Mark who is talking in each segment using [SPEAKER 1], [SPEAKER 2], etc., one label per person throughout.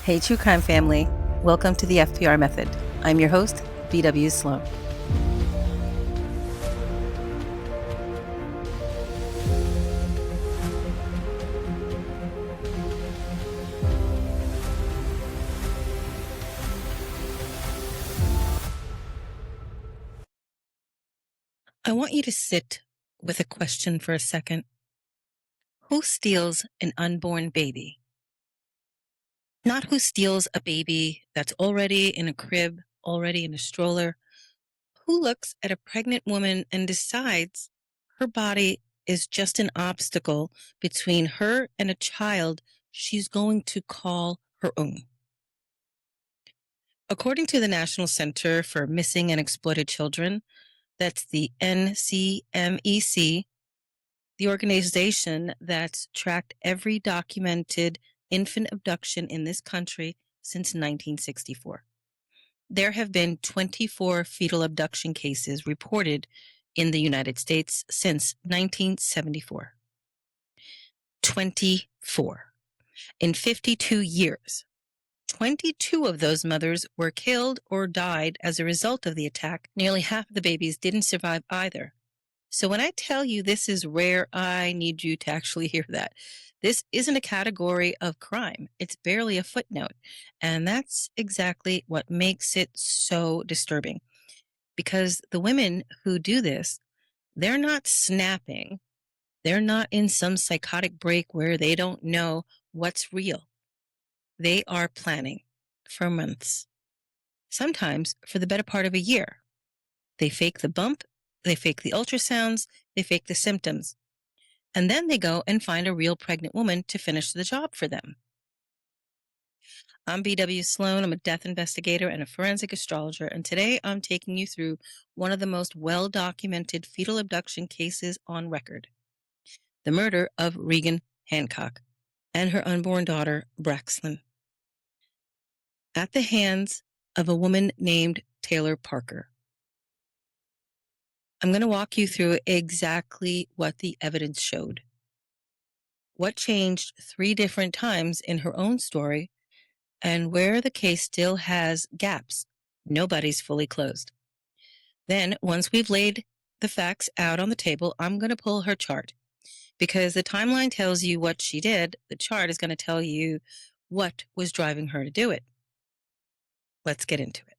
[SPEAKER 1] Hey, True Crime family. Welcome to the FPR Method. I'm your host, BW Sloane. I want you to sit with a question for a second. Who steals an unborn baby? Not who steals a baby that's already in a crib, already in a stroller. Who looks at a pregnant woman and decides her body is just an obstacle between her and a child she's going to call her own? According to the National Center for Missing and Exploited Children, that's the NCMEC, the organization that's tracked every documented infant abduction in this country since 1964. There have been 24 fetal abduction cases reported in the United States since 1974. 24. In 52 years. 22 of those mothers were killed or died as a result of the attack. Nearly half of the babies didn't survive either. So when I tell you this is rare, I need you to actually hear that. This isn't a category of crime. It's barely a footnote. And that's exactly what makes it so disturbing. Because the women who do this, they're not snapping. They're not in some psychotic break where they don't know what's real. They are planning for months, sometimes for the better part of a year. They fake the bump, they fake the ultrasounds, they fake the symptoms, and then they go and find a real pregnant woman to finish the job for them. I'm BW Sloane. I'm a death investigator and a forensic astrologer, and today I'm taking you through one of the most well-documented fetal abduction cases on record, the murder of Reagan Hancock and her unborn daughter, Braxlyn, at the hands of a woman named Taylor Parker. I'm going to walk you through exactly what the evidence showed, what changed 3 different times in her own story, and where the case still has gaps. Nobody's fully closed. Then, once we've laid the facts out on the table, I'm going to pull her chart, because the timeline tells you what she did. The chart is going to tell you what was driving her to do it. Let's get into it.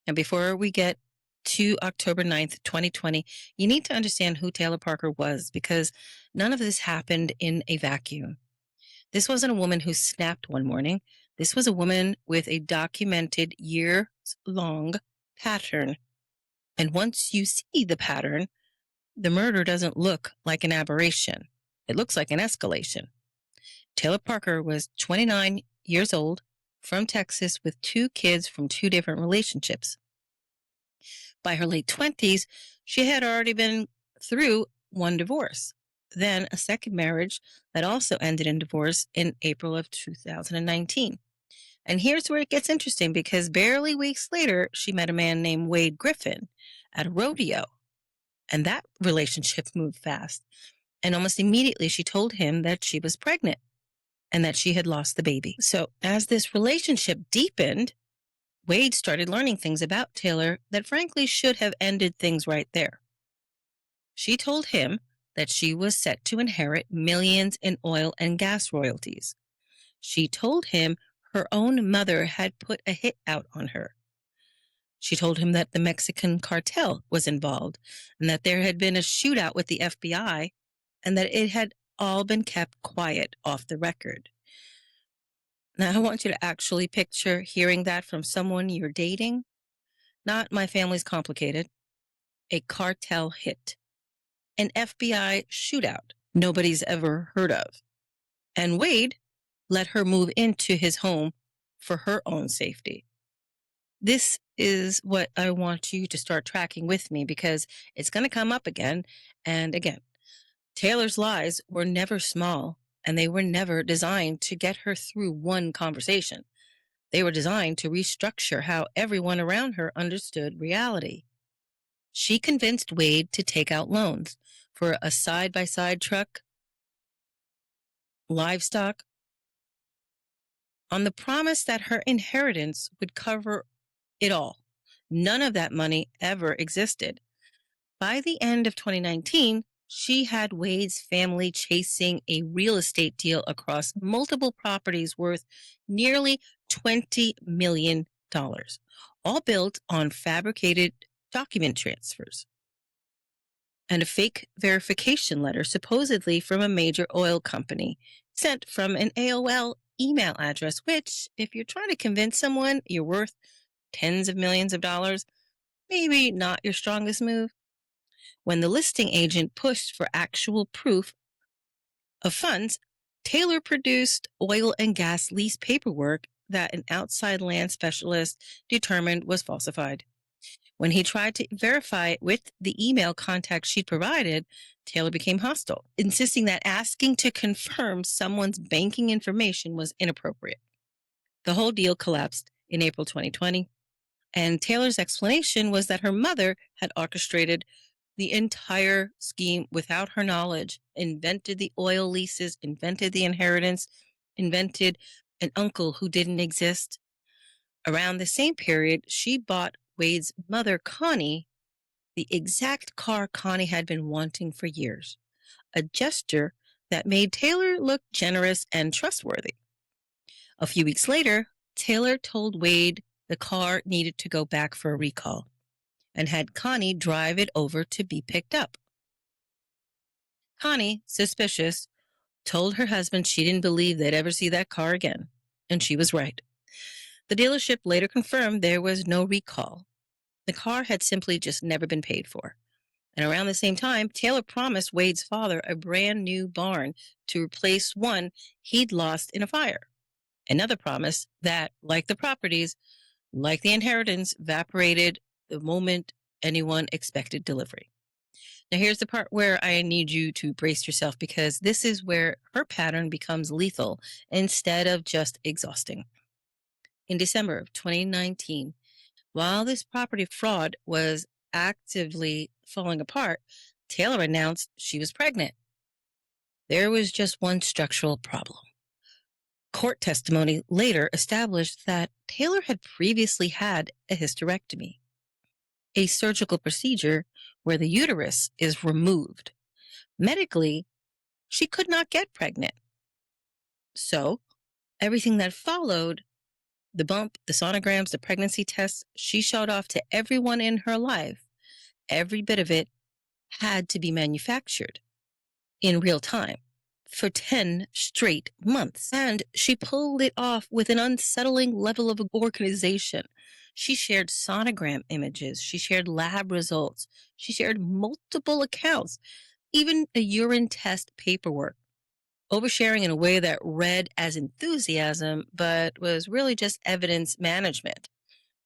[SPEAKER 1] Now, before we get to October 9th, 2020, you need to understand who Taylor Parker was, because none of this happened in a vacuum. This wasn't a woman who snapped one morning. This was a woman with a documented years-long pattern. And once you see the pattern, the murder doesn't look like an aberration. It looks like an escalation. Taylor Parker was 29 years old, from Texas, with 2 kids from 2 different relationships. By her late 20s, she had already been through 1 divorce, then a second marriage that also ended in divorce in April of 2019. And here's where it gets interesting, because barely weeks later, she met a man named Wade Griffin at a rodeo. And that relationship moved fast. And almost immediately, she told him that she was pregnant and that she had lost the baby. So as this relationship deepened, Wade started learning things about Taylor that frankly should have ended things right there. She told him that she was set to inherit millions in oil and gas royalties. She told him her own mother had put a hit out on her. She told him that the Mexican cartel was involved and that there had been a shootout with the FBI and that it had all been kept quiet off the record. Now, I want you to actually picture hearing that from someone you're dating. Not "my family's complicated." A cartel hit. An FBI shootout nobody's ever heard of. And Wade let her move into his home for her own safety. This is what I want you to start tracking with me, because it's going to come up again and again. Taylor's lies were never small, and they were never designed to get her through one conversation. They were designed to restructure how everyone around her understood reality. She convinced Wade to take out loans for a side-by-side truck, livestock, on the promise that her inheritance would cover it all. None of that money ever existed. By the end of 2019, she had Wade's family chasing a real estate deal across multiple properties worth nearly $20 million, all built on fabricated document transfers and a fake verification letter, supposedly from a major oil company, sent from an AOL email address, which, if you're trying to convince someone you're worth tens of millions of dollars, maybe not your strongest move. When the listing agent pushed for actual proof of funds, Taylor produced oil and gas lease paperwork that an outside land specialist determined was falsified. When he tried to verify it with the email contact she'd provided, Taylor became hostile, insisting that asking to confirm someone's banking information was inappropriate. The whole deal collapsed in April 2020, and Taylor's explanation was that her mother had orchestrated the entire scheme without her knowledge, invented the oil leases, invented the inheritance, invented an uncle who didn't exist. Around the same period, she bought Wade's mother, Connie, the exact car Connie had been wanting for years, a gesture that made Taylor look generous and trustworthy. A few weeks later, Taylor told Wade the car needed to go back for a recall and had Connie drive it over to be picked up. Connie, suspicious, told her husband she didn't believe they'd ever see that car again, and she was right. The dealership later confirmed there was no recall. The car had simply just never been paid for. And around the same time, Taylor promised Wade's father a brand new barn to replace one he'd lost in a fire. Another promise that, like the properties, like the inheritance, evaporated the moment anyone expected delivery. Now, here's the part where I need you to brace yourself, because this is where her pattern becomes lethal instead of just exhausting. In December of 2019, while this property fraud was actively falling apart, Taylor announced she was pregnant. There was just one structural problem. Court testimony later established that Taylor had previously had a hysterectomy, a surgical procedure where the uterus is removed. Medically, she could not get pregnant. So, everything that followed, the bump, the sonograms, the pregnancy tests, she showed off to everyone in her life. Every bit of it had to be manufactured in real time for 10 straight months. And she pulled it off with an unsettling level of organization. She shared sonogram images. She shared lab results. She shared multiple accounts, even a urine test paperwork. Oversharing in a way that read as enthusiasm, but was really just evidence management.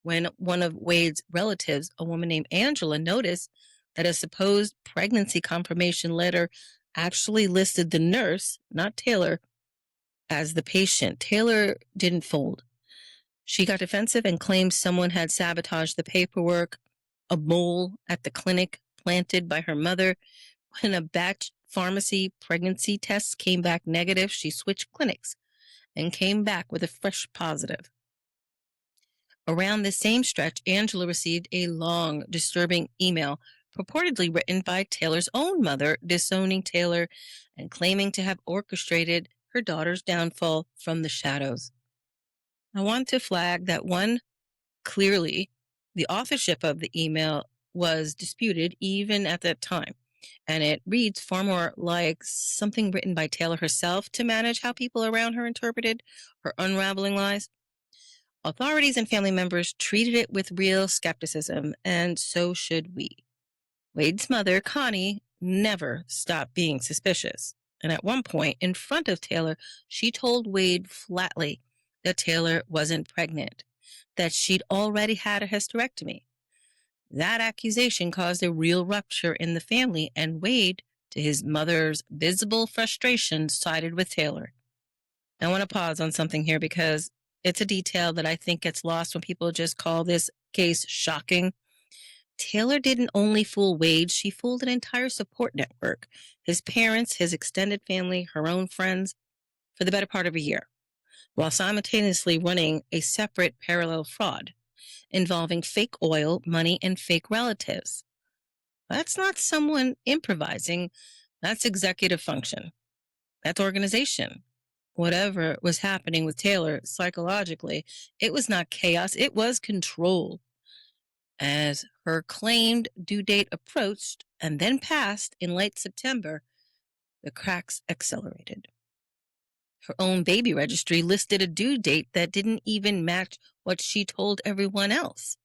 [SPEAKER 1] When one of Wade's relatives, a woman named Angela, noticed that a supposed pregnancy confirmation letter actually listed the nurse, not Taylor, as the patient, Taylor didn't fold. She got defensive and claimed someone had sabotaged the paperwork, a mole at the clinic planted by her mother. When a batch pharmacy pregnancy tests came back negative, she switched clinics and came back with a fresh positive. Around the same stretch, Angela received a long, disturbing email purportedly written by Taylor's own mother, disowning Taylor and claiming to have orchestrated her daughter's downfall from the shadows. I want to flag that one, clearly, the authorship of the email was disputed even at that time, and it reads far more like something written by Taylor herself to manage how people around her interpreted her unraveling lies. Authorities and family members treated it with real skepticism, and so should we. Wade's mother, Connie, never stopped being suspicious, and at one point, in front of Taylor, she told Wade flatly that Taylor wasn't pregnant, that she'd already had a hysterectomy. That accusation caused a real rupture in the family, and Wade, to his mother's visible frustration, sided with Taylor. I want to pause on something here because it's a detail that I think gets lost when people just call this case shocking. Taylor didn't only fool Wade, she fooled an entire support network, his parents, his extended family, her own friends, for the better part of a year. while simultaneously running a separate parallel fraud involving fake oil, money, and fake relatives. That's not someone improvising, that's executive function. That's organization. Whatever was happening with Taylor psychologically, it was not chaos, it was control. As her claimed due date approached and then passed in late September, the cracks accelerated. Her own baby registry listed a due date that didn't even match what she told everyone else.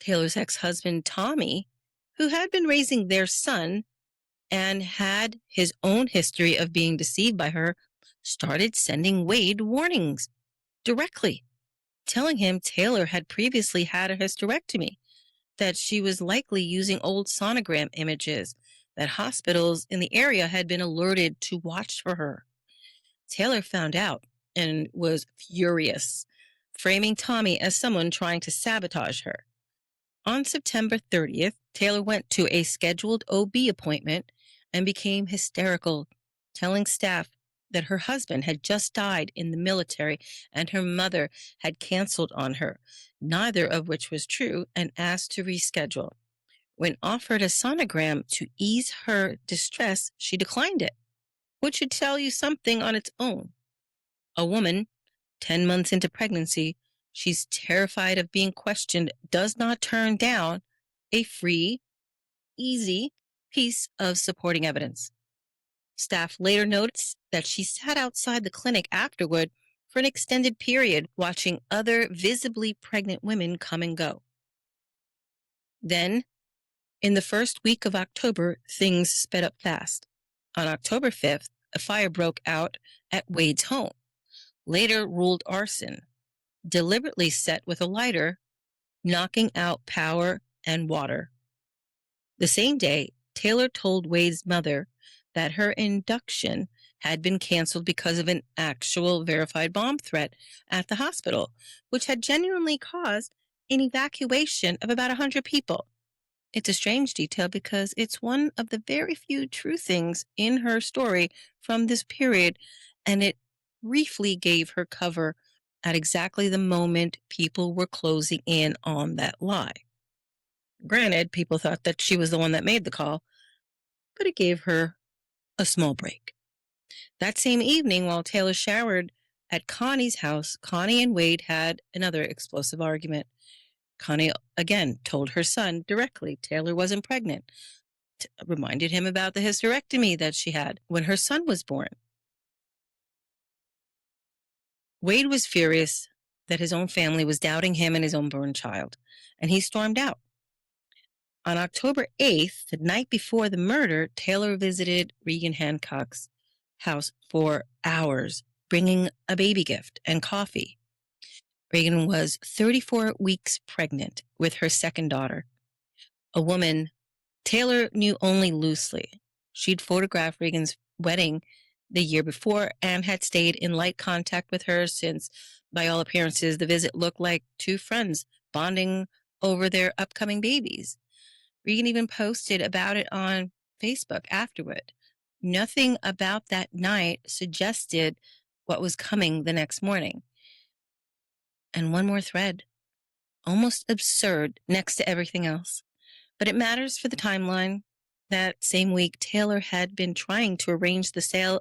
[SPEAKER 1] Taylor's ex-husband, Tommy, who had been raising their son and had his own history of being deceived by her, started sending Wade warnings directly, telling him Taylor had previously had a hysterectomy, that she was likely using old sonogram images, that hospitals in the area had been alerted to watch for her. Taylor found out and was furious, framing Tommy as someone trying to sabotage her. On September 30th, Taylor went to a scheduled OB appointment and became hysterical, telling staff that her husband had just died in the military and her mother had canceled on her, neither of which was true, and asked to reschedule. When offered a sonogram to ease her distress, she declined it, which should tell you something on its own. A woman, 10 months into pregnancy, she's terrified of being questioned, does not turn down a free, easy piece of supporting evidence. Staff later notes that she sat outside the clinic afterward for an extended period, watching other visibly pregnant women come and go. Then, in the first week of October, things sped up fast. On October 5th, a fire broke out at Wade's home, later ruled arson, deliberately set with a lighter, knocking out power and water. The same day, Taylor told Wade's mother that her induction had been canceled because of an actual verified bomb threat at the hospital, which had genuinely caused an evacuation of about 100 people. It's a strange detail because it's one of the very few true things in her story from this period, and it briefly gave her cover at exactly the moment people were closing in on that lie. Granted, people thought that she was the one that made the call, but it gave her a small break. That same evening, while Taylor showered at Connie's house, Connie and Wade had another explosive argument. Connie again told her son directly Taylor wasn't pregnant, reminded him about the hysterectomy that she had when her son was born. Wade was furious that his own family was doubting him and his unborn child, and he stormed out. On October 8th, the night before the murder, Taylor visited Reagan Hancock's house for hours, bringing a baby gift and coffee. Reagan was 34 weeks pregnant with her second daughter, a woman Taylor knew only loosely. She'd photographed Reagan's wedding the year before and had stayed in light contact with her since, by all appearances, the visit looked like two friends bonding over their upcoming babies. Reagan even posted about it on Facebook afterward. Nothing about that night suggested what was coming the next morning. And one more thread, almost absurd next to everything else. But it matters for the timeline. That same week, Taylor had been trying to arrange the sale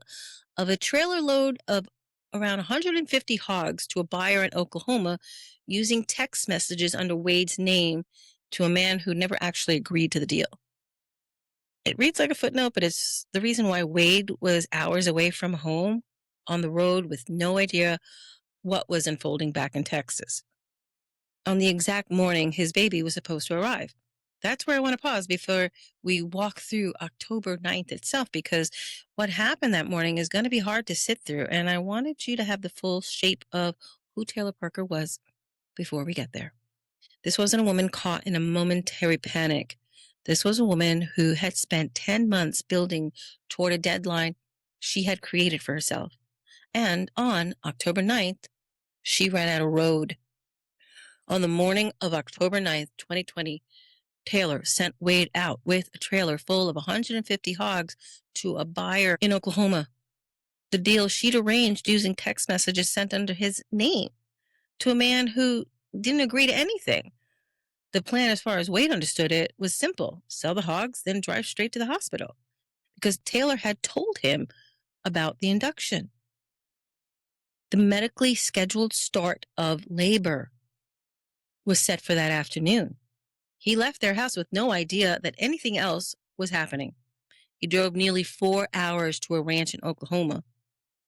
[SPEAKER 1] of a trailer load of around 150 hogs to a buyer in Oklahoma using text messages under Wade's name to a man who never actually agreed to the deal. It reads like a footnote, but it's the reason why Wade was hours away from home on the road with no idea what was unfolding back in Texas. On the exact morning his baby was supposed to arrive. That's where I want to pause before we walk through October 9th itself, because what happened that morning is going to be hard to sit through, and I wanted you to have the full shape of who Taylor Parker was before we get there. This wasn't a woman caught in a momentary panic. This was a woman who had spent 10 months building toward a deadline she had created for herself. And on October 9th, she ran out of road. On the morning of October 9th, 2020, Taylor sent Wade out with a trailer full of 150 hogs to a buyer in Oklahoma. The deal she'd arranged using text messages sent under his name to a man who didn't agree to anything. The plan, as far as Wade understood it, was simple: sell the hogs, then drive straight to the hospital, because Taylor had told him about the induction. The medically scheduled start of labor was set for that afternoon. He left their house with no idea that anything else was happening. He drove nearly 4 hours to a ranch in Oklahoma,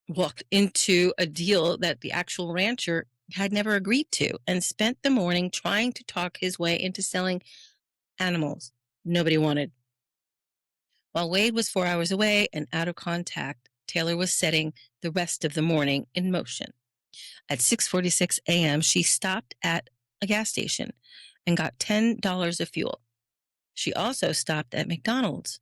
[SPEAKER 1] walked into a deal that the actual rancher had never agreed to, and spent the morning trying to talk his way into selling animals nobody wanted. While Wade was 4 hours away and out of contact, Taylor was setting the rest of the morning in motion. At 6:46 a.m., she stopped at a gas station and got $10 of fuel. She also stopped at McDonald's.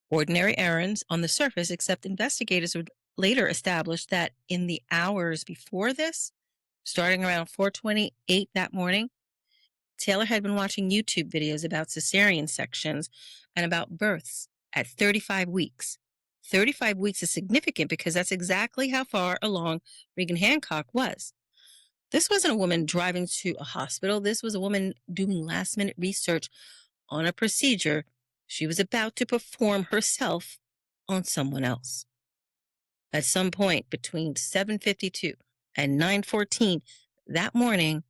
[SPEAKER 1] Ordinary errands on the surface, except investigators would later establish that in the hours before this, starting around 4:28 that morning, Taylor had been watching YouTube videos about cesarean sections and about births at 35 weeks. 35 weeks is significant because that's exactly how far along Reagan Hancock was. This wasn't a woman driving to a hospital. This was a woman doing last-minute research on a procedure she was about to perform herself on someone else. At some point between 7:52 and 9:14 that morning,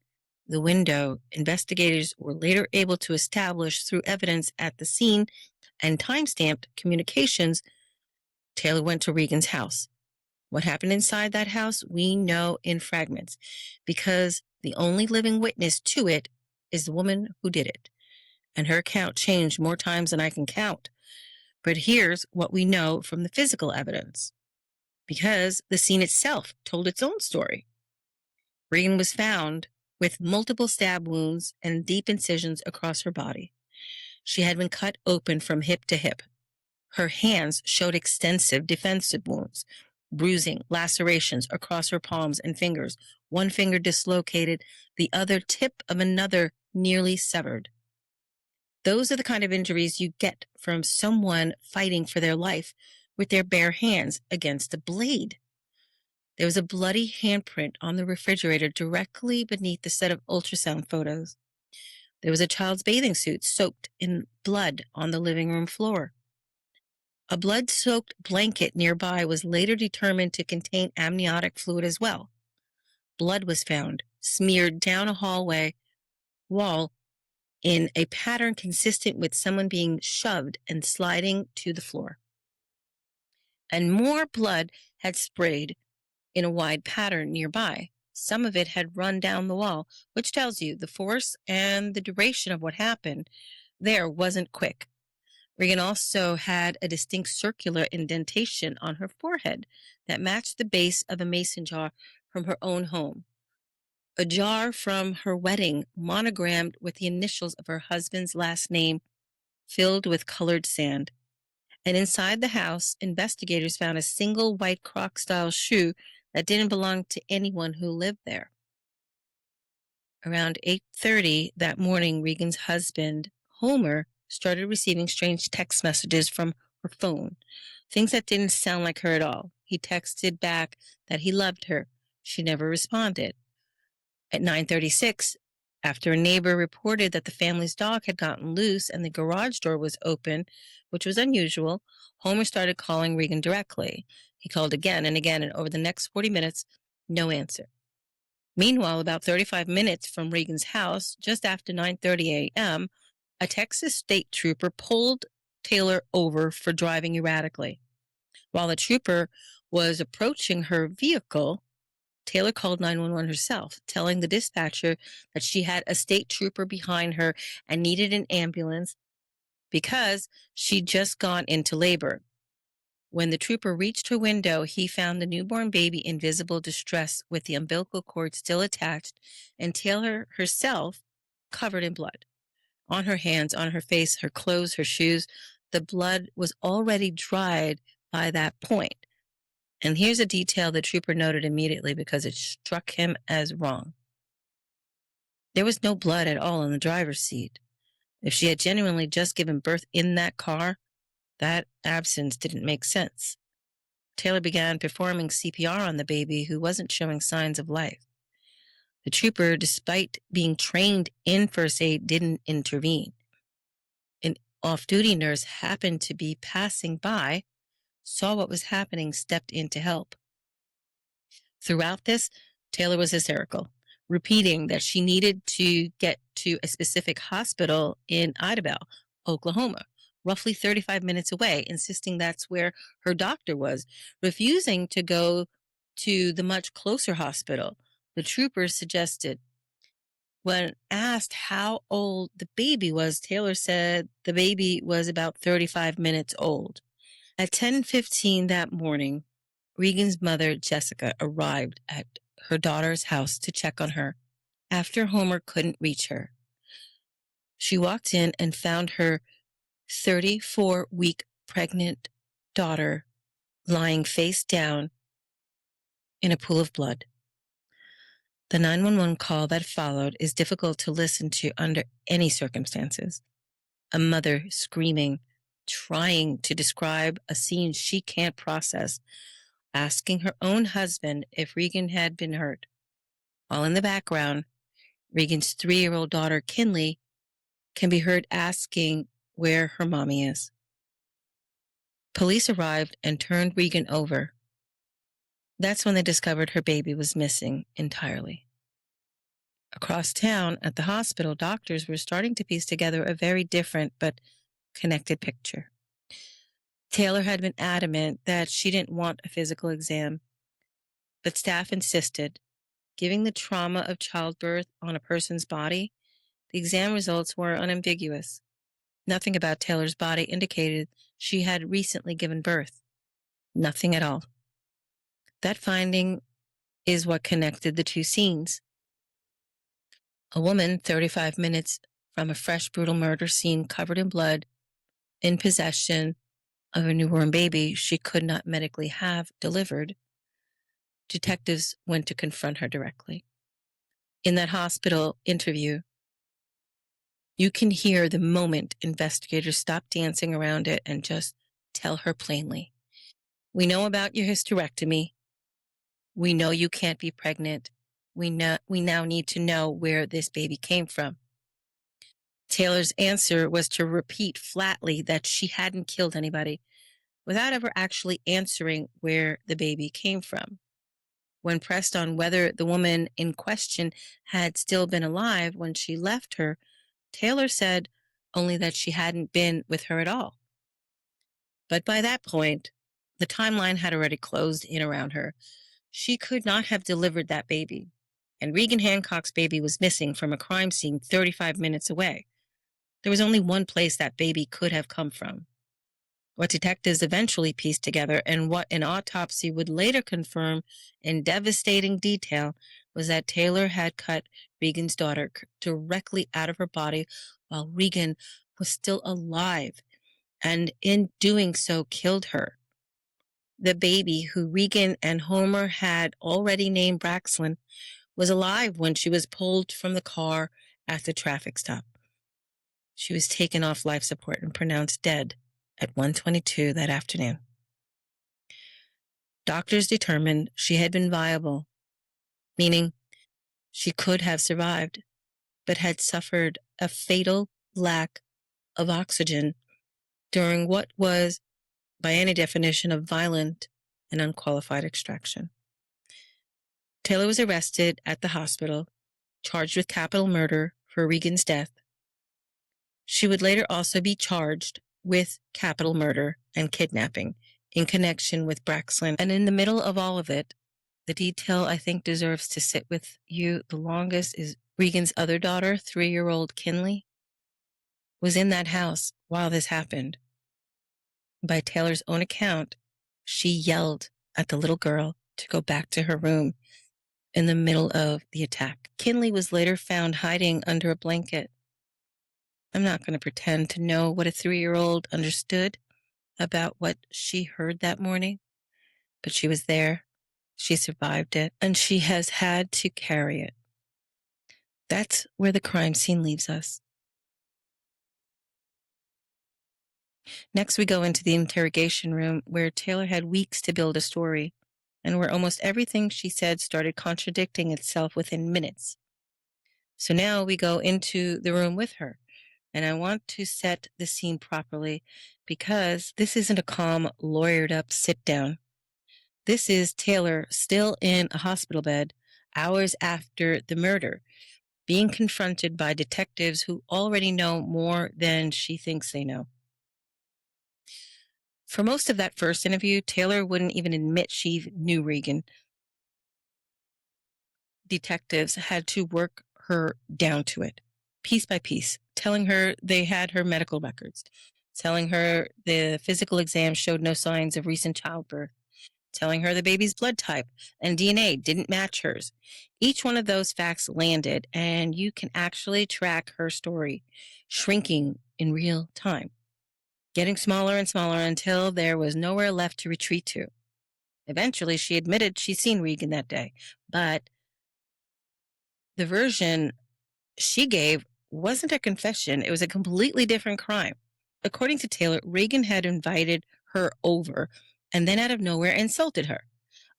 [SPEAKER 1] the window investigators were later able to establish through evidence at the scene and time-stamped communications, Taylor went to Reagan's house. What happened inside that house, we know in fragments, because the only living witness to it is the woman who did it. And her account changed more times than I can count. But here's what we know from the physical evidence, because the scene itself told its own story. Reagan was found with multiple stab wounds and deep incisions across her body. She had been cut open from hip to hip. Her hands showed extensive defensive wounds, bruising, lacerations across her palms and fingers, one finger dislocated, the other tip of another nearly severed. Those are the kind of injuries you get from someone fighting for their life with their bare hands against a blade. There was a bloody handprint on the refrigerator directly beneath the set of ultrasound photos. There was a child's bathing suit soaked in blood on the living room floor. A blood-soaked blanket nearby was later determined to contain amniotic fluid as well. Blood was found, smeared down a hallway wall in a pattern consistent with someone being shoved and sliding to the floor. And more blood had sprayed in a wide pattern nearby. Some of it had run down the wall, which tells you the force and the duration of what happened there wasn't quick. Reagan also had a distinct circular indentation on her forehead that matched the base of a mason jar from her own home. A jar from her wedding, monogrammed with the initials of her husband's last name, filled with colored sand. And inside the house, investigators found a single white Croc-style shoe that didn't belong to anyone who lived there. Around 8:30 that morning, Reagan's husband, Homer, started receiving strange text messages from her phone, things that didn't sound like her at all. He texted back that he loved her. She never responded. At 9:36, after a neighbor reported that the family's dog had gotten loose and the garage door was open, which was unusual, Homer started calling Reagan directly. He called again and again, and over the next 40 minutes, no answer. Meanwhile, about 35 minutes from Reagan's house, just after 9:30 a.m., a Texas state trooper pulled Taylor over for driving erratically. While the trooper was approaching her vehicle, Taylor called 911 herself, telling the dispatcher that she had a state trooper behind her and needed an ambulance because she'd just gone into labor. When the trooper reached her window, he found the newborn baby in visible distress with the umbilical cord still attached and Taylor herself covered in blood. On her hands, on her face, her clothes, her shoes, the blood was already dried by that point. And here's a detail the trooper noted immediately because it struck him as wrong. There was no blood at all in the driver's seat. If she had genuinely just given birth in that car, that absence didn't make sense. Taylor began performing CPR on the baby, who wasn't showing signs of life. The trooper, despite being trained in first aid, didn't intervene. An off-duty nurse happened to be passing by, saw what was happening, stepped in to help. Throughout this, Taylor was hysterical, repeating that she needed to get to a specific hospital in Idabel, Oklahoma, roughly 35 minutes away, insisting that's where her doctor was, refusing to go to the much closer hospital the troopers suggested. When asked how old the baby was, Taylor said the baby was about 35 minutes old. At 10:15 that morning, Regan's mother, Jessica, arrived at her daughter's house to check on her after Homer couldn't reach her. She walked in and found her 34-week pregnant daughter lying face down in a pool of blood. The 911 call that followed is difficult to listen to under any circumstances. A mother screaming, trying to describe a scene she can't process, asking her own husband if Regan had been hurt. While in the background, Regan's 3-year-old daughter, Kinley, can be heard asking where her mommy is. Police arrived and turned Regan over. That's when they discovered her baby was missing entirely. Across town at the hospital, doctors were starting to piece together a very different but connected picture. Taylor had been adamant that she didn't want a physical exam, but staff insisted. Given the trauma of childbirth on a person's body, the exam results were unambiguous. Nothing about Taylor's body indicated she had recently given birth. Nothing at all. That finding is what connected the two scenes. A woman 35 minutes from a fresh, brutal murder scene covered in blood, in possession of a newborn baby she could not medically have delivered. Detectives went to confront her directly. In that hospital interview, you can hear the moment investigators stop dancing around it and just tell her plainly, "We know about your hysterectomy. We know you can't be pregnant. We now need to know where this baby came from." Taylor's answer was to repeat flatly that she hadn't killed anybody, without ever actually answering where the baby came from. When pressed on whether the woman in question had still been alive when she left her, Taylor said only that she hadn't been with her at all. But by that point, the timeline had already closed in around her. She could not have delivered that baby, and Reagan Hancock's baby was missing from a crime scene 35 minutes away. There was only one place that baby could have come from. What detectives eventually pieced together, and what an autopsy would later confirm in devastating detail, was that Taylor had cut Regan's daughter directly out of her body while Regan was still alive, and in doing so killed her. The baby, who Regan and Homer had already named Braxlin, was alive when she was pulled from the car at the traffic stop. She was taken off life support and pronounced dead at 1:22 that afternoon. Doctors determined she had been viable, meaning she could have survived, but had suffered a fatal lack of oxygen during what was, by any definition, a violent and unqualified extraction. Taylor was arrested at the hospital, charged with capital murder for Regan's death. She would later also be charged with capital murder and kidnapping in connection with Braxlin. And in the middle of all of it, the detail I think deserves to sit with you the longest is Regan's other daughter, 3-year-old Kinley, was in that house while this happened. By Taylor's own account, she yelled at the little girl to go back to her room in the middle of the attack. Kinley was later found hiding under a blanket. I'm not going to pretend to know what a 3-year-old understood about what she heard that morning, but she was there, she survived it, and she has had to carry it. That's where the crime scene leaves us. Next, we go into the interrogation room where Taylor had weeks to build a story and where almost everything she said started contradicting itself within minutes. So now we go into the room with her, and I want to set the scene properly because this isn't a calm, lawyered up sit down. This is Taylor still in a hospital bed hours after the murder, being confronted by detectives who already know more than she thinks they know. For most of that first interview, Taylor wouldn't even admit she knew Reagan. Detectives had to work her down to it, piece by piece, telling her they had her medical records, telling her the physical exam showed no signs of recent childbirth, telling her the baby's blood type and DNA didn't match hers. Each one of those facts landed, and you can actually track her story shrinking in real time, getting smaller and smaller until there was nowhere left to retreat to. Eventually, she admitted she'd seen Regan that day, but the version she gave wasn't a confession. It was a completely different crime. According to Taylor, Reagan had invited her over and then out of nowhere insulted her.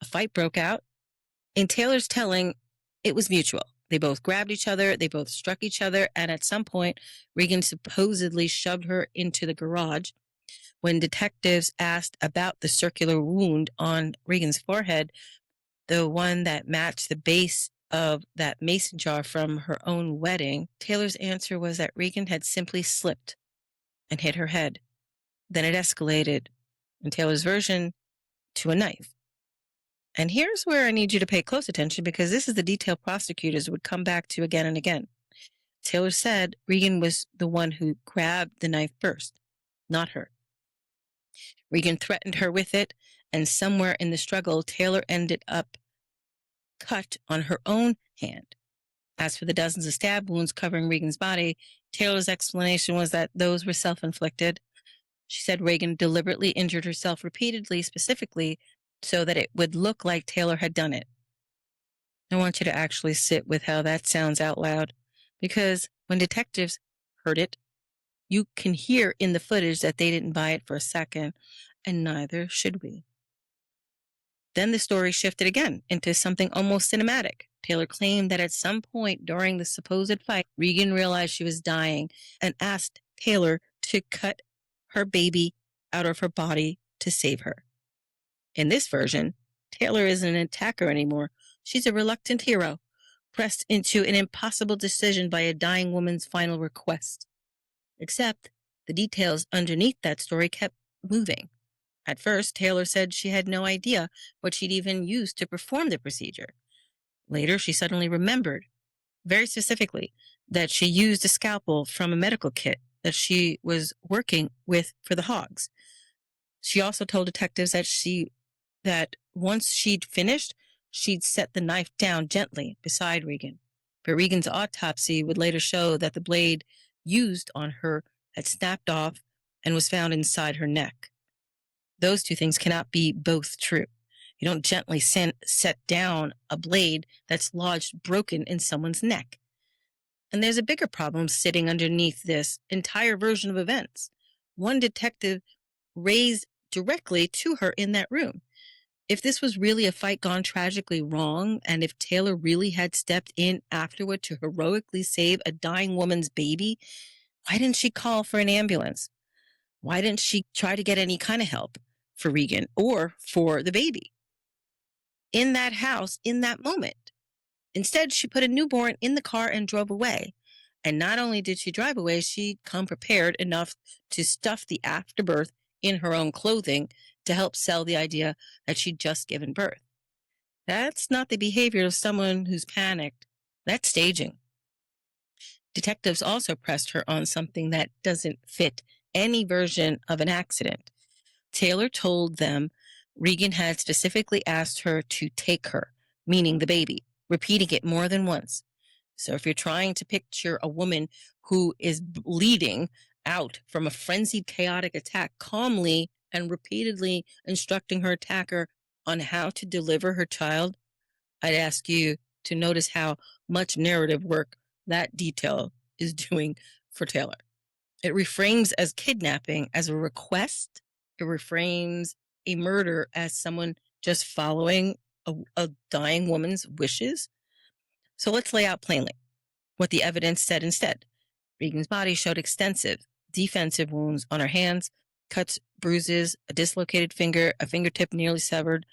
[SPEAKER 1] A fight broke out. In Taylor's telling, it was mutual. They both grabbed each other, they both struck each other, and at some point, Reagan supposedly shoved her into the garage. When detectives asked about the circular wound on Reagan's forehead, the one that matched the base of that mason jar from her own wedding, Taylor's answer was that Reagan had simply slipped and hit her head. Then it escalated, in Taylor's version, to a knife. And here's where I need you to pay close attention because this is the detail prosecutors would come back to again and again. Taylor said Reagan was the one who grabbed the knife first, not her. Reagan threatened her with it, and somewhere in the struggle, Taylor ended up cut on her own hand. As for the dozens of stab wounds covering Reagan's body, Taylor's explanation was that those were self-inflicted. She said Reagan deliberately injured herself repeatedly, specifically, so that it would look like Taylor had done it. I want you to actually sit with how that sounds out loud, because when detectives heard it, you can hear in the footage that they didn't buy it for a second, and neither should we. Then the story shifted again into something almost cinematic. Taylor claimed that at some point during the supposed fight, Reagan realized she was dying and asked Taylor to cut her baby out of her body to save her. In this version, Taylor isn't an attacker anymore. She's a reluctant hero, pressed into an impossible decision by a dying woman's final request. Except the details underneath that story kept moving. At first, Taylor said she had no idea what she'd even used to perform the procedure. Later, she suddenly remembered, very specifically, that she used a scalpel from a medical kit that she was working with for the hogs. She also told detectives that once she'd finished, she'd set the knife down gently beside Reagan. But Reagan's autopsy would later show that the blade used on her had snapped off and was found inside her neck. Those two things cannot be both true. You don't gently set down a blade that's lodged broken in someone's neck. And there's a bigger problem sitting underneath this entire version of events. One detective raised directly to her in that room. If this was really a fight gone tragically wrong, and if Taylor really had stepped in afterward to heroically save a dying woman's baby, why didn't she call for an ambulance? Why didn't she try to get any kind of help for Reagan or for the baby in that house in that moment? Instead, she put a newborn in the car and drove away. And not only did she drive away, she'd come prepared enough to stuff the afterbirth in her own clothing to help sell the idea that she'd just given birth. That's not the behavior of someone who's panicked. That's staging. Detectives also pressed her on something that doesn't fit any version of an accident. Taylor told them Reagan had specifically asked her to take her, meaning the baby, repeating it more than once. So if you're trying to picture a woman who is bleeding out from a frenzied, chaotic attack, calmly and repeatedly instructing her attacker on how to deliver her child, I'd ask you to notice how much narrative work that detail is doing for Taylor. It reframes as kidnapping as a request. It reframes a murder as someone just following a dying woman's wishes. So let's lay out plainly what the evidence said instead. Regan's body showed extensive defensive wounds on her hands, cuts, bruises, a dislocated finger, a fingertip nearly severed.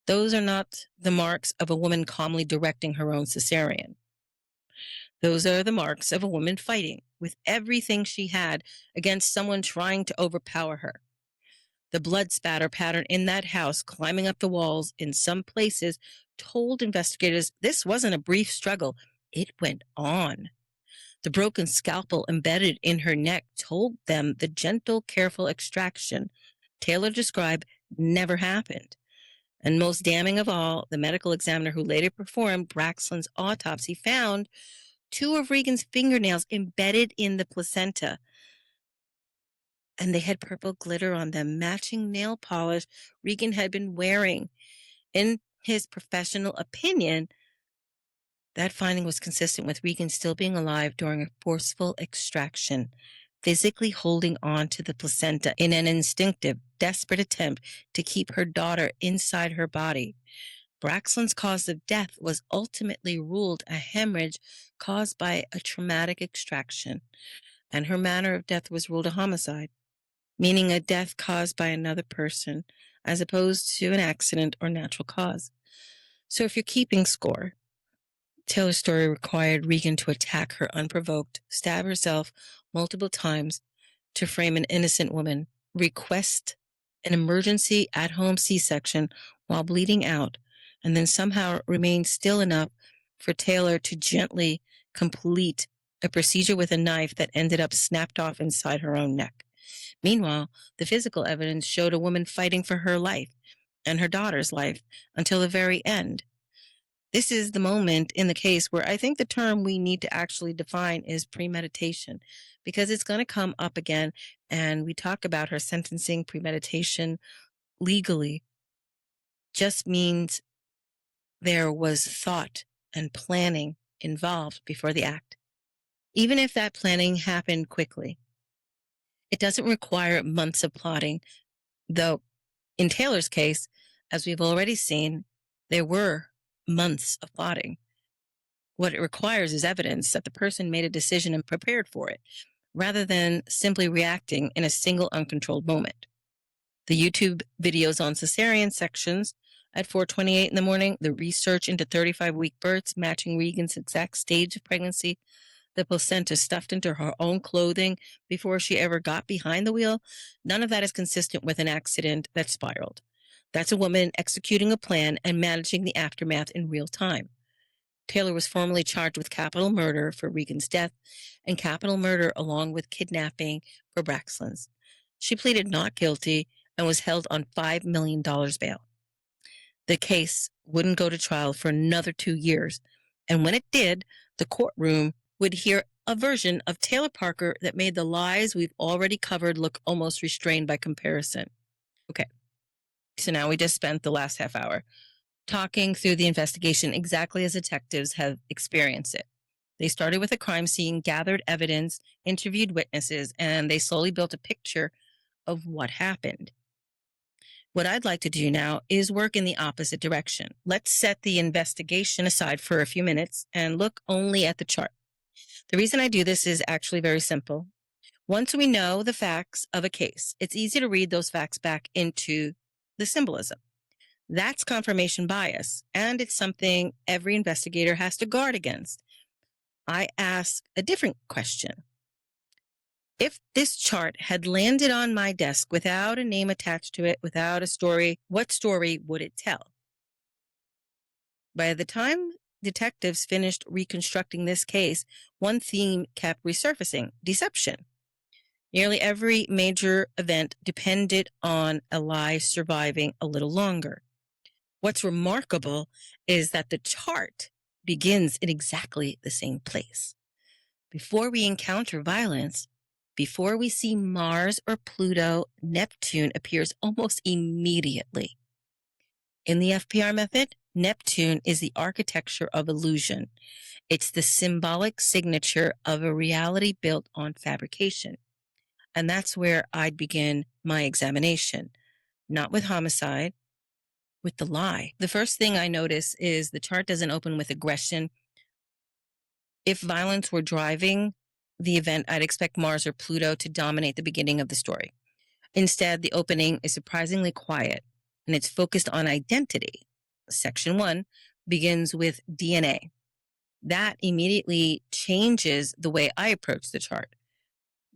[SPEAKER 1] Those are not the marks of a woman calmly directing her own cesarean. Those are the marks of a woman fighting with everything she had against someone trying to overpower her. The blood spatter pattern in that house, climbing up the walls in some places, told investigators this wasn't a brief struggle. It went on. The broken scalpel embedded in her neck told them the gentle, careful extraction Taylor described never happened. And most damning of all, the medical examiner who later performed Braxton's autopsy found 2 of Regan's fingernails embedded in the placenta. And they had purple glitter on them, matching nail polish Regan had been wearing. In his professional opinion, that finding was consistent with Regan still being alive during a forceful extraction, physically holding on to the placenta in an instinctive, desperate attempt to keep her daughter inside her body. Braxton's cause of death was ultimately ruled a hemorrhage caused by a traumatic extraction, and her manner of death was ruled a homicide, meaning a death caused by another person, as opposed to an accident or natural cause. So if you're keeping score, Taylor's story required Regan to attack her unprovoked, stab herself multiple times to frame an innocent woman, request an emergency at-home C-section while bleeding out, and then somehow remain still enough for Taylor to gently complete a procedure with a knife that ended up snapped off inside her own neck. Meanwhile, the physical evidence showed a woman fighting for her life and her daughter's life until the very end. This is the moment in the case where I think the term we need to actually define is premeditation, because it's going to come up again, and we talk about her sentencing. Premeditation legally just means there was thought and planning involved before the act. Even if that planning happened quickly, it doesn't require months of plotting, though in Taylor's case, as we've already seen, there were months of plotting. What it requires is evidence that the person made a decision and prepared for it, rather than simply reacting in a single uncontrolled moment. The YouTube videos on cesarean sections at 4:28 in the morning, the research into 35-week births matching Regan's exact stage of pregnancy, the placenta stuffed into her own clothing before she ever got behind the wheel, none of that is consistent with an accident that spiraled. That's a woman executing a plan and managing the aftermath in real time. Taylor was formally charged with capital murder for Regan's death and capital murder along with kidnapping for Braxton's. She pleaded not guilty and was held on $5 million bail. The case wouldn't go to trial for another 2 years, and when it did, the courtroom would hear a version of Taylor Parker that made the lies we've already covered look almost restrained by comparison. Okay, so now we just spent the last half hour talking through the investigation exactly as detectives have experienced it. They started with a crime scene, gathered evidence, interviewed witnesses, and they slowly built a picture of what happened. What I'd like to do now is work in the opposite direction. Let's set the investigation aside for a few minutes and look only at the chart. The reason I do this is actually very simple. Once we know the facts of a case, it's easy to read those facts back into the symbolism. That's confirmation bias, and it's something every investigator has to guard against. I ask a different question. If this chart had landed on my desk without a name attached to it, without a story, what story would it tell? By the time detectives finished reconstructing this case, one theme kept resurfacing: deception. Nearly every major event depended on a lie surviving a little longer. What's remarkable is that the chart begins in exactly the same place. Before we encounter violence, before we see Mars or Pluto, Neptune appears almost immediately. In the FPR method, Neptune is the architecture of illusion. It's the symbolic signature of a reality built on fabrication. And that's where I'd begin my examination, not with homicide, with the lie. The first thing I notice is the chart doesn't open with aggression. If violence were driving the event, I'd expect Mars or Pluto to dominate the beginning of the story. Instead, the opening is surprisingly quiet and it's focused on identity. Section 1 begins with DNA. That immediately changes the way I approach the chart.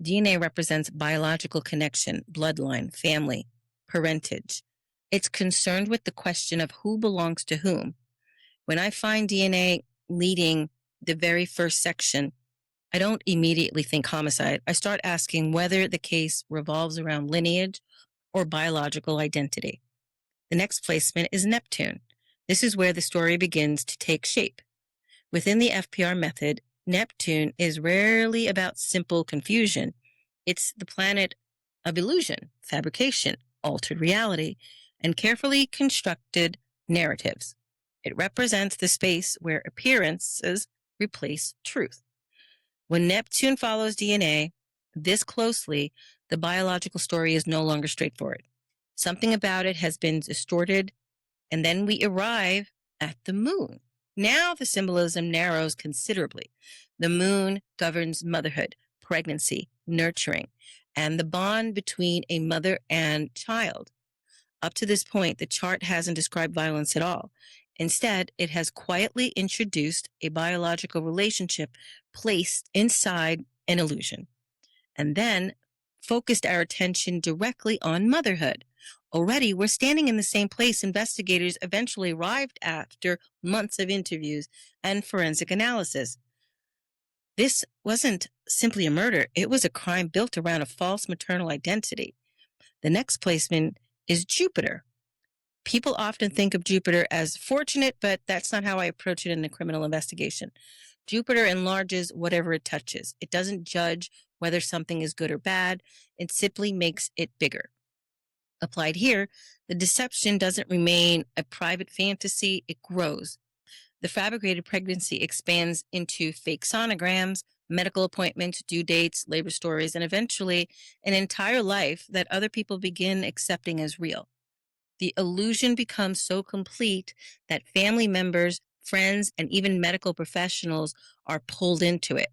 [SPEAKER 1] DNA represents biological connection, bloodline, family, parentage. It's concerned with the question of who belongs to whom. When I find DNA leading the very first section, I don't immediately think homicide. I start asking whether the case revolves around lineage or biological identity. The next placement is Neptune. This is where the story begins to take shape. Within the FPR method, Neptune is rarely about simple confusion. It's the planet of illusion, fabrication, altered reality, and carefully constructed narratives. It represents the space where appearances replace truth. When Neptune follows DNA this closely, the biological story is no longer straightforward. Something about it has been distorted, and then we arrive at the moon. Now the symbolism narrows considerably. The moon governs motherhood, pregnancy, nurturing, and the bond between a mother and child. Up to this point, the chart hasn't described violence at all. Instead, it has quietly introduced a biological relationship placed inside an illusion, and then focused our attention directly on motherhood. Already, we're standing in the same place investigators eventually arrived after months of interviews and forensic analysis. This wasn't simply a murder, it was a crime built around a false maternal identity. The next placement is Jupiter. People often think of Jupiter as fortunate, but that's not how I approach it in a criminal investigation. Jupiter enlarges whatever it touches. It doesn't judge whether something is good or bad, it simply makes it bigger. Applied here, the deception doesn't remain a private fantasy, it grows. The fabricated pregnancy expands into fake sonograms, medical appointments, due dates, labor stories, and eventually an entire life that other people begin accepting as real. The illusion becomes so complete that family members, friends, and even medical professionals are pulled into it.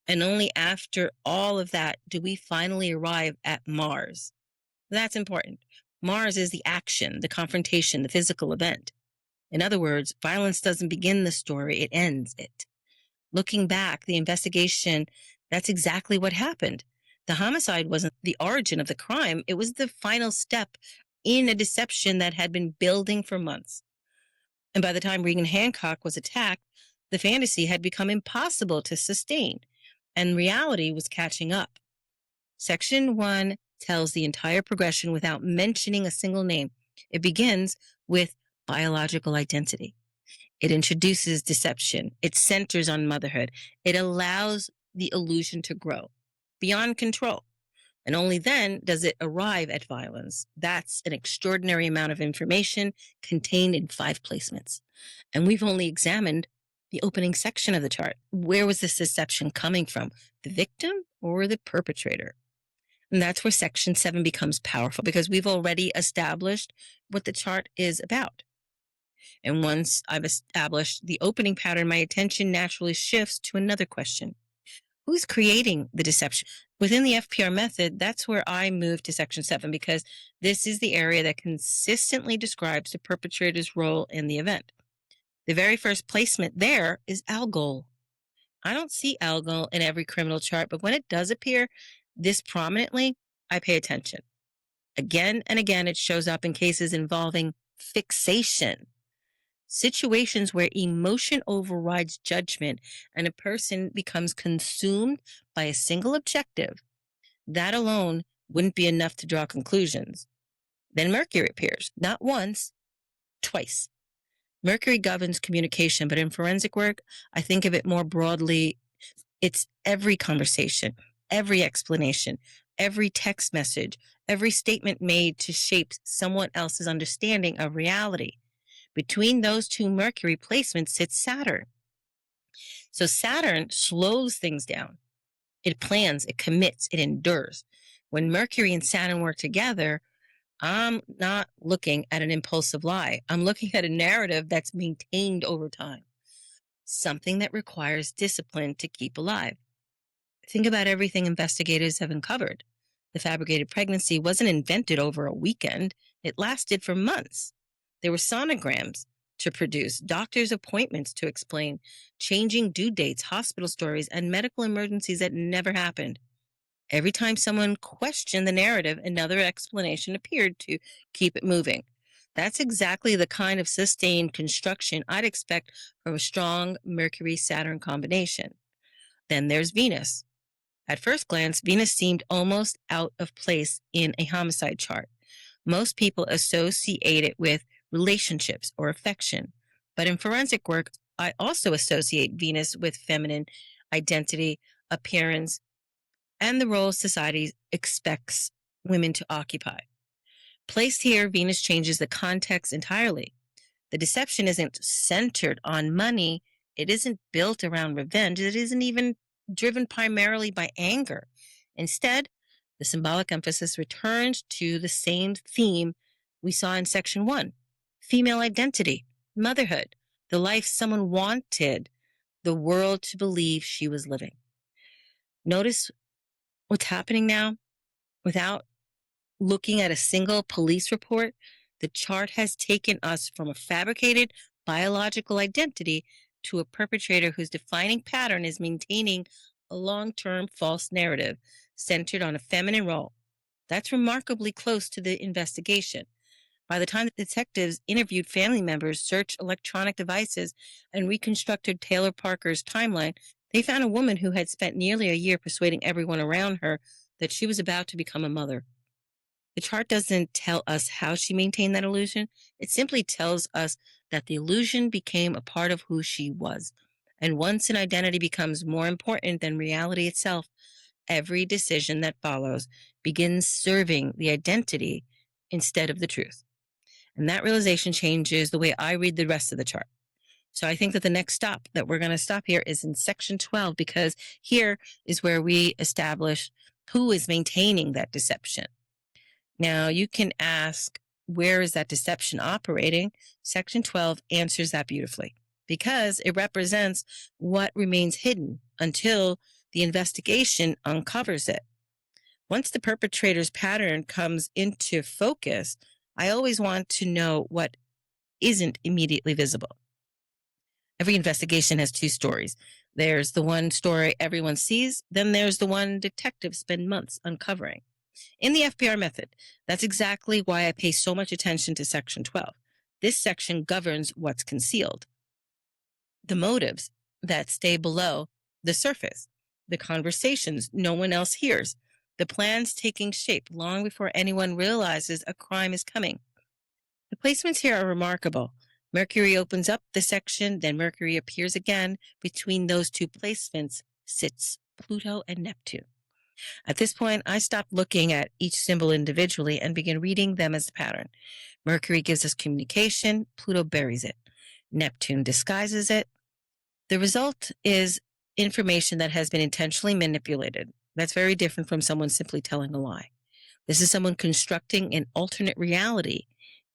[SPEAKER 1] And only after all of that do we finally arrive at Mars. That's important. Mars is the action, the confrontation, the physical event. In other words, violence doesn't begin the story, it ends it. Looking back, the investigation, that's exactly what happened. The homicide wasn't the origin of the crime, it was the final step in a deception that had been building for months. And by the time Reagan Hancock was attacked, the fantasy had become impossible to sustain, and reality was catching up. Section 1 tells the entire progression without mentioning a single name. It begins with biological identity. It introduces deception. It centers on motherhood. It allows the illusion to grow beyond control. And only then does it arrive at violence. That's an extraordinary amount of information contained in 5 placements. And we've only examined the opening section of the chart. Where was this deception coming from? The victim or the perpetrator? And that's where section 7 becomes powerful because we've already established what the chart is about. And once I've established the opening pattern, my attention naturally shifts to another question. Who's creating the deception? Within the FPR method, that's where I move to section 7 because this is the area that consistently describes the perpetrator's role in the event. The very first placement there is algol. I don't see algol in every criminal chart, but when it does appear this prominently, I pay attention. Again and again, it shows up in cases involving fixation. Situations where emotion overrides judgment and a person becomes consumed by a single objective. That alone wouldn't be enough to draw conclusions. Then Mercury appears, not once, twice. Mercury governs communication, but in forensic work, I think of it more broadly. It's every conversation, every explanation, every text message, every statement made to shape someone else's understanding of reality. Between those 2 Mercury placements sits Saturn. So Saturn slows things down. It plans, it commits, it endures. When Mercury and Saturn work together, I'm not looking at an impulsive lie. I'm looking at a narrative that's maintained over time, something that requires discipline to keep alive. Think about everything investigators have uncovered. The fabricated pregnancy wasn't invented over a weekend, it lasted for months. There were sonograms to produce, doctor's appointments to explain, changing due dates, hospital stories, and medical emergencies that never happened. Every time someone questioned the narrative, another explanation appeared to keep it moving. That's exactly the kind of sustained construction I'd expect from a strong Mercury Saturn combination. Then there's Venus. At first glance, Venus seemed almost out of place in a homicide chart. Most people associate it with relationships or affection. But in forensic work, I also associate Venus with feminine identity, appearance, and the role society expects women to occupy. Placed here, Venus changes the context entirely. The deception isn't centered on money. It isn't built around revenge. It isn't even driven primarily by anger. Instead, the symbolic emphasis returns to the same theme we saw in section 1: female identity, motherhood, the life someone wanted the world to believe she was living. Notice what's happening now without looking at a single police report. The chart has taken us from a fabricated biological identity to a perpetrator whose defining pattern is maintaining a long-term false narrative centered on a feminine role. That's remarkably close to the investigation. By the time the detectives interviewed family members, searched electronic devices, and reconstructed Taylor Parker's timeline, they found a woman who had spent nearly a year persuading everyone around her that she was about to become a mother. The chart doesn't tell us how she maintained that illusion. It simply tells us that the illusion became a part of who she was. And once an identity becomes more important than reality itself, every decision that follows begins serving the identity instead of the truth. And that realization changes the way I read the rest of the chart. So I think that the next stop that we're going to stop here is in section 12, because here is where we establish who is maintaining that deception. Now, you can ask, where is that deception operating? Section 12 answers that beautifully, because it represents what remains hidden until the investigation uncovers it. Once the perpetrator's pattern comes into focus, I always want to know what isn't immediately visible. Every investigation has two stories. There's the one story everyone sees, then there's the one detectives spend months uncovering. In the FPR method, that's exactly why I pay so much attention to section 12. This section governs what's concealed, the motives that stay below the surface, the conversations no one else hears, the plans taking shape long before anyone realizes a crime is coming. The placements here are remarkable. Mercury opens up the section, then Mercury appears again. Between those two placements sits Pluto and Neptune. At this point, I stop looking at each symbol individually and begin reading them as a pattern. Mercury gives us communication, Pluto buries it. Neptune disguises it. The result is information that has been intentionally manipulated. That's very different from someone simply telling a lie. This is someone constructing an alternate reality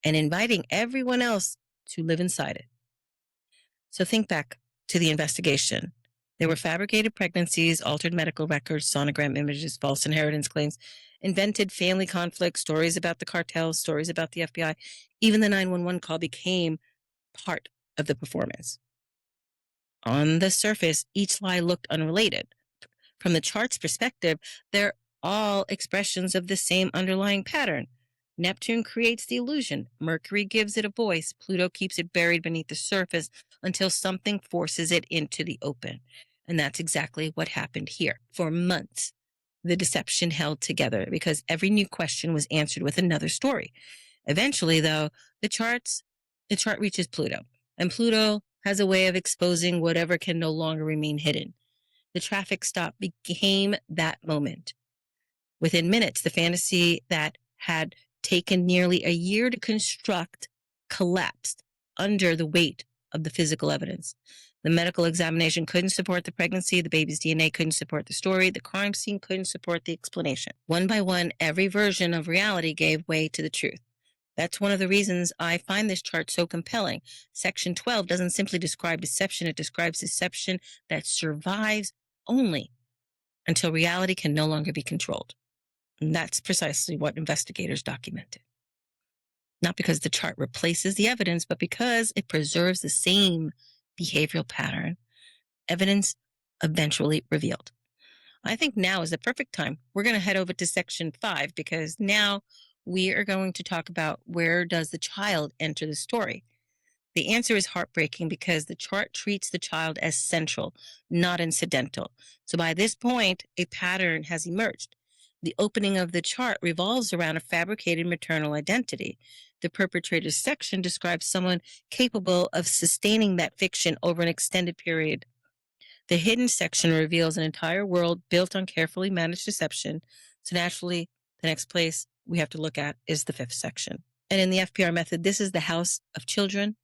[SPEAKER 1] and inviting everyone else to live inside it. So think back to the investigation. There were fabricated pregnancies, altered medical records, sonogram images, false inheritance claims, invented family conflicts, stories about the cartels, stories about the FBI. Even the 911 call became part of the performance. On the surface, each lie looked unrelated. From the chart's perspective, they're all expressions of the same underlying pattern. Neptune creates the illusion. Mercury gives it a voice. Pluto keeps it buried beneath the surface until something forces it into the open. And that's exactly what happened here. For months, the deception held together because every new question was answered with another story. Eventually, though, the chart reaches Pluto, and Pluto has a way of exposing whatever can no longer remain hidden. The traffic stop became that moment. Within minutes, the fantasy that had taken nearly a year to construct collapsed under the weight of the physical evidence. The medical examination couldn't support the pregnancy. The baby's DNA couldn't support the story. The crime scene couldn't support the explanation. One by one, every version of reality gave way to the truth. That's one of the reasons I find this chart so compelling. Section 12 doesn't simply describe deception, it describes deception that survives only until reality can no longer be controlled. And that's precisely what investigators documented. Not because the chart replaces the evidence, but because it preserves the same behavioral pattern evidence eventually revealed. I think now is the perfect time. We're going to head over to section 5 because now we are going to talk about where does the child enter the story. The answer is heartbreaking because the chart treats the child as central, not incidental. So by this point, a pattern has emerged. The opening of the chart revolves around a fabricated maternal identity. The perpetrator's section describes someone capable of sustaining that fiction over an extended period. The hidden section reveals an entire world built on carefully managed deception. So naturally, the next place we have to look at is the 5th section. And in the FPR method, this is the house of children.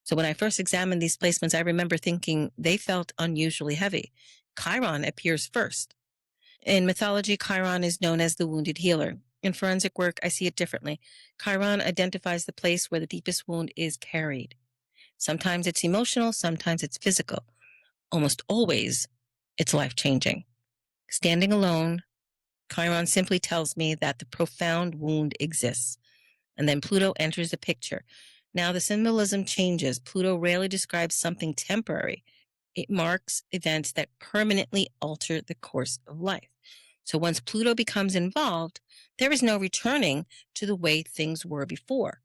[SPEAKER 1] So when I first examined these placements, I remember thinking they felt unusually heavy. Chiron appears first. In mythology, Chiron is known as the wounded healer. In forensic work, I see it differently. Chiron identifies the place where the deepest wound is carried. Sometimes it's emotional, sometimes it's physical. Almost always, it's life-changing. Standing alone, Chiron simply tells me that the profound wound exists. And then Pluto enters the picture. Now the symbolism changes. Pluto rarely describes something temporary. It marks events that permanently alter the course of life. So once Pluto becomes involved, there is no returning to the way things were before.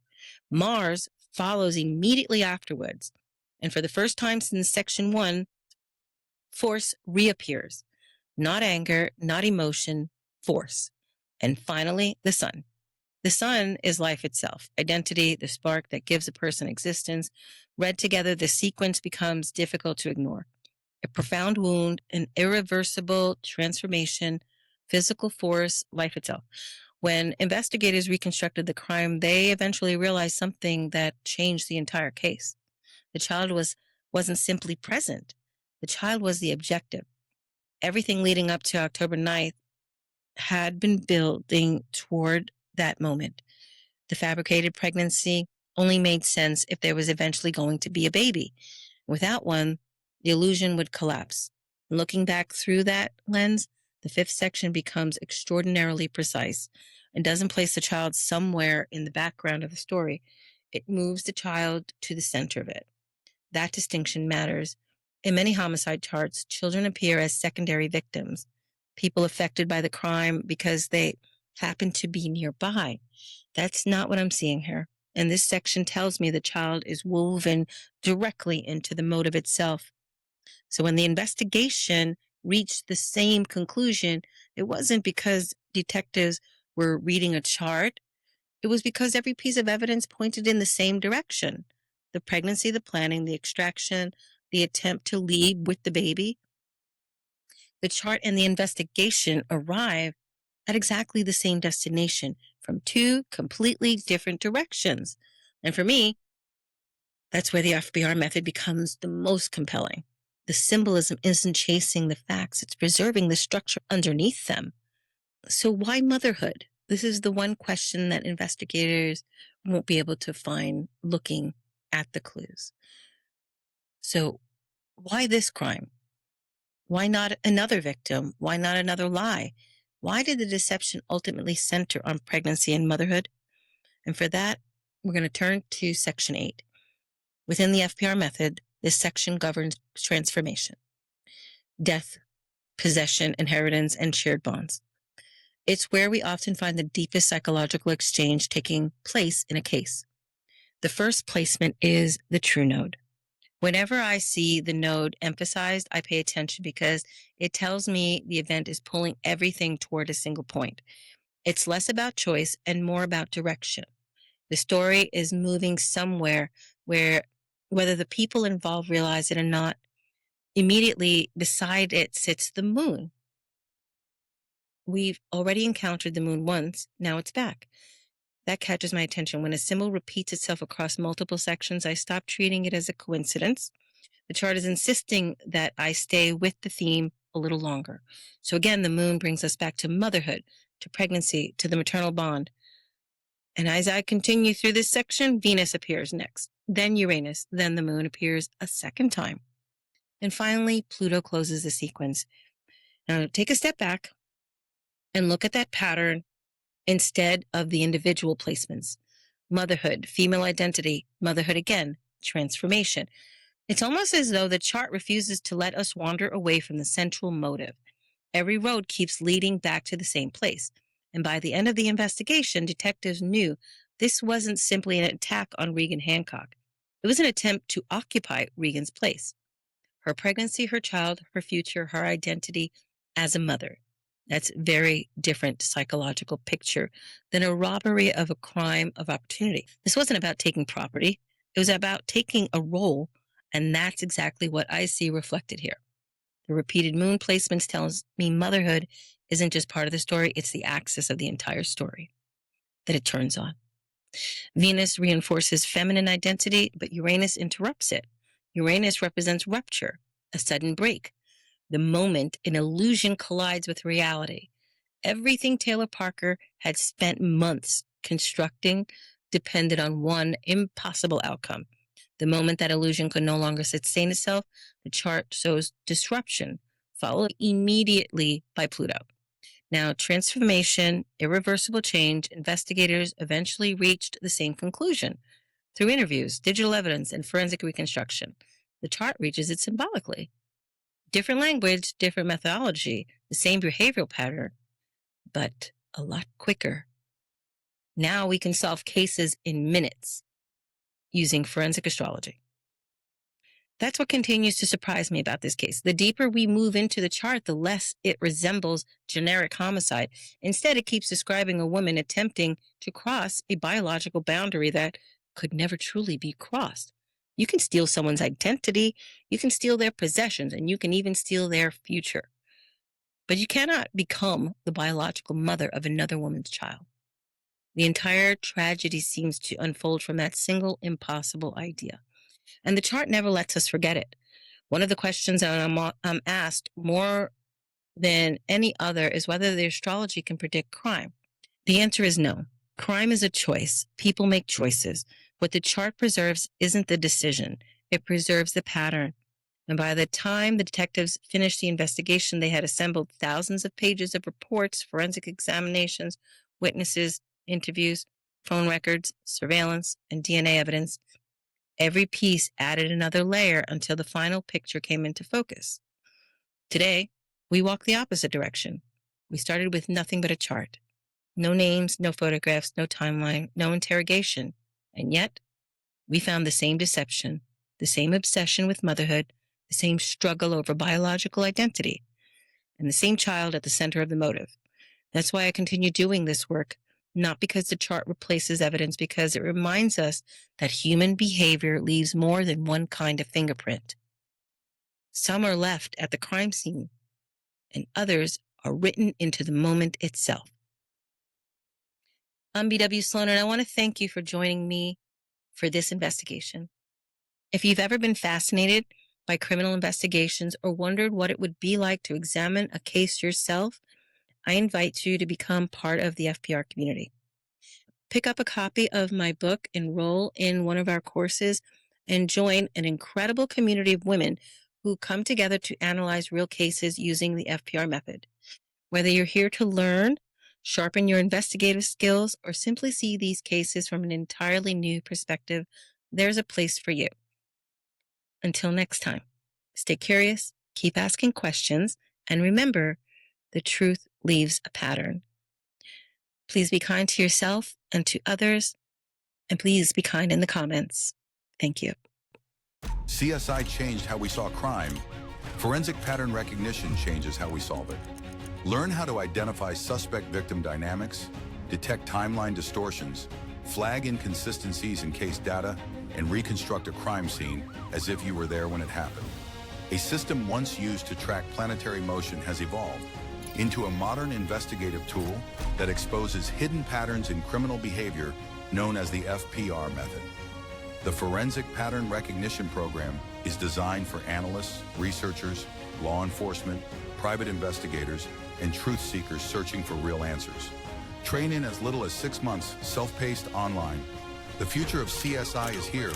[SPEAKER 1] Mars follows immediately afterwards. And for the first time since section 1, force reappears. Not anger, not emotion, force. And finally, the sun. The sun is life itself, identity, the spark that gives a person existence. Read together, the sequence becomes difficult to ignore. A profound wound, an irreversible transformation, physical force, life itself. When investigators reconstructed the crime, they eventually realized something that changed the entire case. The child wasn't simply present. The child was the objective. Everything leading up to October 9th had been building toward that moment. The fabricated pregnancy only made sense if there was eventually going to be a baby. Without one, the illusion would collapse. Looking back through that lens, the 5th section becomes extraordinarily precise and doesn't place the child somewhere in the background of the story. It moves the child to the center of it. That distinction matters. In many homicide charts, children appear as secondary victims, people affected by the crime because they happen to be nearby. That's not what I'm seeing here. And this section tells me the child is woven directly into the motive itself. So when the investigation reached the same conclusion, it wasn't because detectives were reading a chart. It was because every piece of evidence pointed in the same direction. The pregnancy, the planning, the extraction, the attempt to leave with the baby. The chart and the investigation arrive at exactly the same destination from 2 completely different directions. And for me, that's where the FPR method becomes the most compelling. The symbolism isn't chasing the facts, it's preserving the structure underneath them. So why motherhood? This is the one question that investigators won't be able to find looking at the clues. So why this crime? Why not another victim? Why not another lie? Why did the deception ultimately center on pregnancy and motherhood? And for that, we're going to turn to section 8. Within the FPR method, this section governs transformation, death, possession, inheritance, and shared bonds. It's where we often find the deepest psychological exchange taking place in a case. The first placement is the true node. Whenever I see the node emphasized, I pay attention because it tells me the event is pulling everything toward a single point. It's less about choice and more about direction. The story is moving somewhere where, whether the people involved realize it or not, immediately beside it sits the moon. We've already encountered the moon once, now it's back. That catches my attention. When a symbol repeats itself across multiple sections, I stop treating it as a coincidence The chart is insisting that I stay with the theme a little longer. So again, the moon brings us back to motherhood, to pregnancy, to the maternal bond. And as I continue through this section, Venus appears next, then Uranus, then the moon appears a second time. And finally, Pluto closes the sequence. Now take a step back and look at that pattern instead of the individual placements. Motherhood, female identity, motherhood again, transformation. It's almost as though the chart refuses to let us wander away from the central motive. Every road keeps leading back to the same place. And by the end of the investigation, detectives knew this wasn't simply an attack on Reagan Hancock. It was an attempt to occupy Reagan's place. Her pregnancy, her child, her future, her identity as a mother. That's a very different psychological picture than a robbery of a crime of opportunity. This wasn't about taking property. It was about taking a role, and that's exactly what I see reflected here. The repeated moon placements tells me motherhood isn't just part of the story, it's the axis of the entire story that it turns on. Venus reinforces feminine identity, but Uranus interrupts it. Uranus represents rupture, a sudden break, the moment an illusion collides with reality. Everything Taylor Parker had spent months constructing depended on one impossible outcome. The moment that illusion could no longer sustain itself, the chart shows disruption, followed immediately by Pluto. Now, transformation, irreversible change, investigators eventually reached the same conclusion through interviews, digital evidence, and forensic reconstruction. The chart reaches it symbolically. Different language, different methodology, the same behavioral pattern, but a lot quicker. Now we can solve cases in minutes using forensic astrology. That's what continues to surprise me about this case. The deeper we move into the chart, the less it resembles generic homicide. Instead, it keeps describing a woman attempting to cross a biological boundary that could never truly be crossed. You can steal someone's identity, you can steal their possessions, and you can even steal their future. But you cannot become the biological mother of another woman's child. The entire tragedy seems to unfold from that single impossible idea. And the chart never lets us forget it. One of the questions that I'm asked more than any other is whether the astrology can predict crime. The answer is no. Crime is a choice. People make choices. What the chart preserves isn't the decision. It preserves the pattern. And by the time the detectives finished the investigation, they had assembled thousands of pages of reports, forensic examinations, witnesses, interviews, phone records, surveillance, and DNA evidence. Every piece added another layer until the final picture came into focus. Today, we walk the opposite direction. We started with nothing but a chart. No names, no photographs, no timeline, no interrogation. And yet, we found the same deception, the same obsession with motherhood, the same struggle over biological identity, and the same child at the center of the motive. That's why I continue doing this work, not because the chart replaces evidence, because it reminds us that human behavior leaves more than one kind of fingerprint. Some are left at the crime scene, and others are written into the moment itself. I'm B.W. Sloane, and I want to thank you for joining me for this investigation. If you've ever been fascinated by criminal investigations or wondered what it would be like to examine a case yourself, I invite you to become part of the FPR community. Pick up a copy of my book, enroll in one of our courses, and join an incredible community of women who come together to analyze real cases using the FPR method. Whether you're here to learn, sharpen your investigative skills, or simply see these cases from an entirely new perspective, there's a place for you. Until next time, stay curious, keep asking questions, and remember, the truth leaves a pattern. Please be kind to yourself and to others, and please be kind in the comments. Thank you.
[SPEAKER 2] CSI changed how we saw crime. Forensic pattern recognition changes how we solve it. Learn how to identify suspect-victim dynamics, detect timeline distortions, flag inconsistencies in case data, and reconstruct a crime scene as if you were there when it happened. A system once used to track planetary motion has evolved into a modern investigative tool that exposes hidden patterns in criminal behavior known as the FPR Method. The Forensic Pattern Recognition Program is designed for analysts, researchers, law enforcement, private investigators, and truth seekers searching for real answers. Train in as little as 6 months, self-paced online. The future of CSI is here.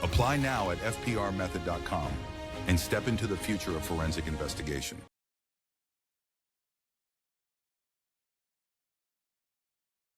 [SPEAKER 2] Apply now at fprmethod.com and step into the future of forensic investigation.